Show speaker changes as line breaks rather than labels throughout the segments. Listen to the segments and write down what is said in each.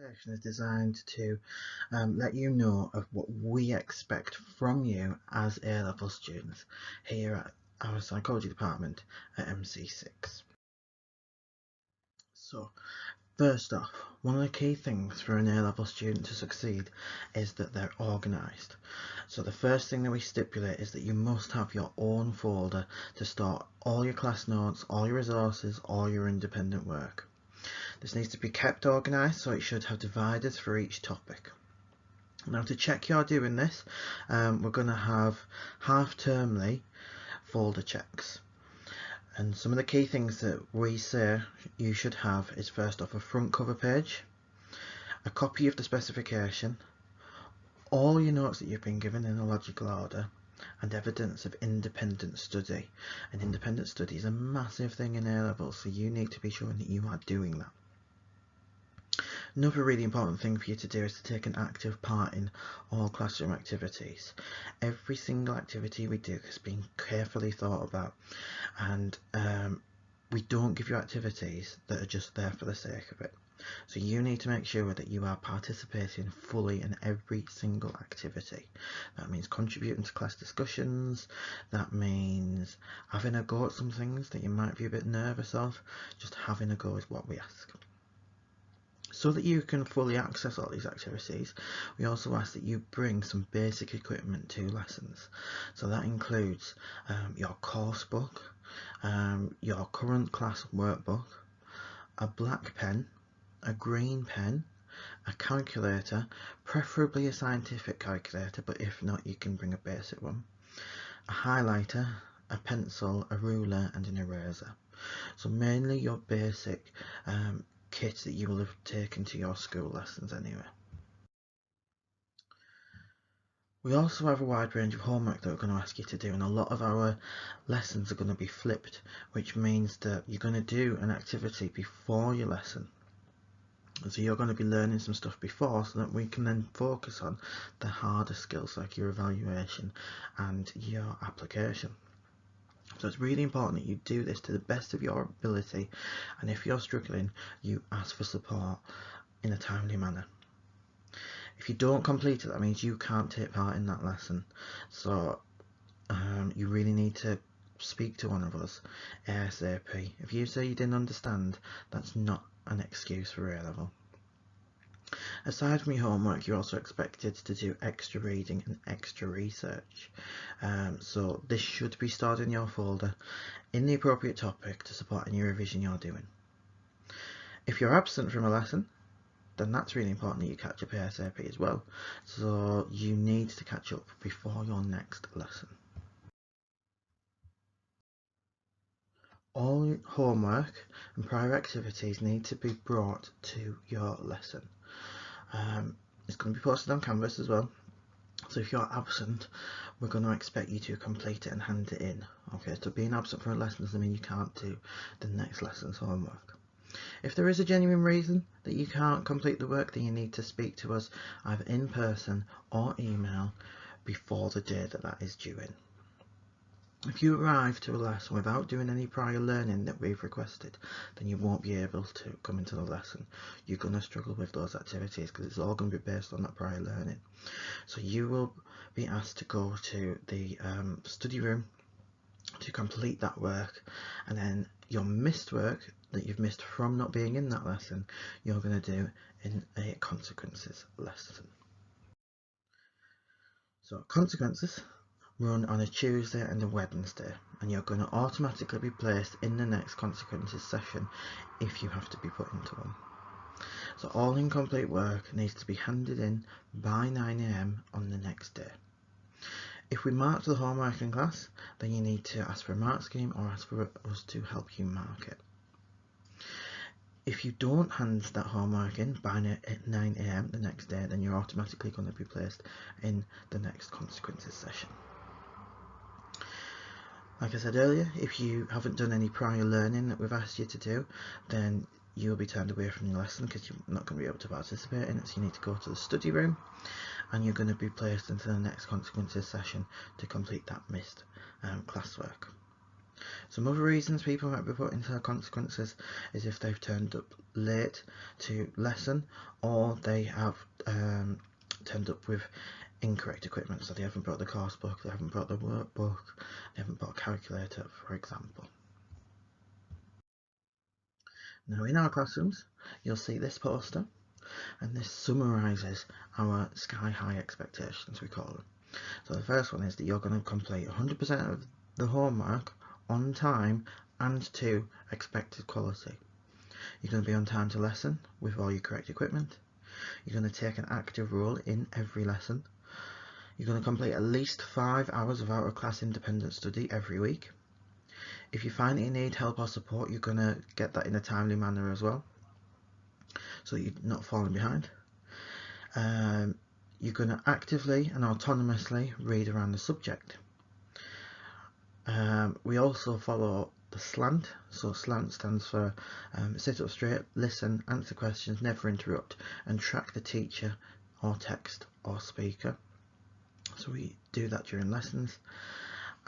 presentation is designed to let you know of what we expect from you as A-level students here at our psychology department at MC6. So, first off, one of the key things for an A-level student to succeed is that they're organised. So the first thing that we stipulate is that you must have your own folder to store all your class notes, all your resources, all your independent work. This needs to be kept organised, so it should have dividers for each topic. Now, to check you're doing this, we're going to have half-termly folder checks. And some of the key things that we say you should have is first off a front cover page, a copy of the specification, all your notes that you've been given in a logical order, and evidence of independent study. And independent study is a massive thing in A-level, so you need to be sure that you are doing that. Another really important thing for you to do is to take an active part in all classroom activities. Every single activity we do has been carefully thought about, and we don't give you activities that are just there for the sake of it. So you need to make sure that you are participating fully in every single activity. That means contributing to class discussions, that means having a go at some things that you might be a bit nervous of. Just having a go is what we ask. So that you can fully access all these activities, we also ask that you bring some basic equipment to lessons. So that includes your course book, your current class workbook, a black pen, a green pen, a calculator, preferably a scientific calculator, but if not, you can bring a basic one, a highlighter, a pencil, a ruler and an eraser. So mainly your basic kit that you will have taken to your school lessons anyway. We also have a wide range of homework that we're going to ask you to do, and a lot of our lessons are going to be flipped, which means that you're going to do an activity before your lesson. So you're going to be learning some stuff before, so that we can then focus on the harder skills like your evaluation and your application. So it's really important that you do this to the best of your ability, and if you're struggling, you ask for support in a timely manner. If you don't complete it, that means you can't take part in that lesson. So you really need to speak to one of us ASAP. If you say you didn't understand, that's not an excuse for A-level. Aside from your homework, you're also expected to do extra reading and extra research. So this should be stored in your folder in the appropriate topic to support any revision you're doing. If you're absent from a lesson, then that's really important that you catch up ASAP as well. So you need to catch up before your next lesson. All homework and prior activities need to be brought to your lesson. It's going to be posted on Canvas as well, so if you're absent, we're going to expect you to complete it and hand it in. Okay, so being absent from a lesson doesn't mean you can't do the next lesson's homework. If there is a genuine reason that you can't complete the work, then you need to speak to us either in person or email before the day that is due in. If you arrive to a lesson without doing any prior learning that we've requested, then you won't be able to come into the lesson. You're going to struggle with those activities because it's all going to be based on that prior learning. So you will be asked to go to the study room to complete that work, and then your missed work that you've missed from not being in that lesson, you're going to do in a consequences lesson. So consequences run on a Tuesday and a Wednesday, and you're going to automatically be placed in the next consequences session if you have to be put into one. So all incomplete work needs to be handed in by 9 AM on the next day. If we mark the homework in class, then you need to ask for a mark scheme or ask for us to help you mark it. If you don't hand that homework in by 9 AM the next day, then you're automatically going to be placed in the next consequences session. Like I said earlier, if you haven't done any prior learning that we've asked you to do, then you'll be turned away from your lesson because you're not going to be able to participate in it. So you need to go to the study room, and you're going to be placed into the next consequences session to complete that missed classwork. Some other reasons people might be put into consequences is if they've turned up late to lesson, or they have turned up with incorrect equipment, so they haven't brought the course book, they haven't brought the workbook, they haven't brought a calculator, for example. Now in our classrooms you'll see this poster, and this summarises our sky high expectations, we call them. So the first one is that you're going to complete 100% of the homework on time and to expected quality. You're going to be on time to lesson with all your correct equipment. You're going to take an active role in every lesson. You're going to complete at least 5 hours of out of class independent study every week. If you find that you need help or support, you're going to get that in a timely manner as well, so you're not falling behind. You're going to actively and autonomously read around the subject. We also follow the SLANT. So SLANT stands for sit up straight, listen, answer questions, never interrupt, and track the teacher or text or speaker. So we do that during lessons,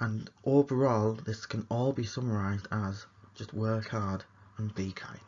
and overall this can all be summarised as just work hard and be kind.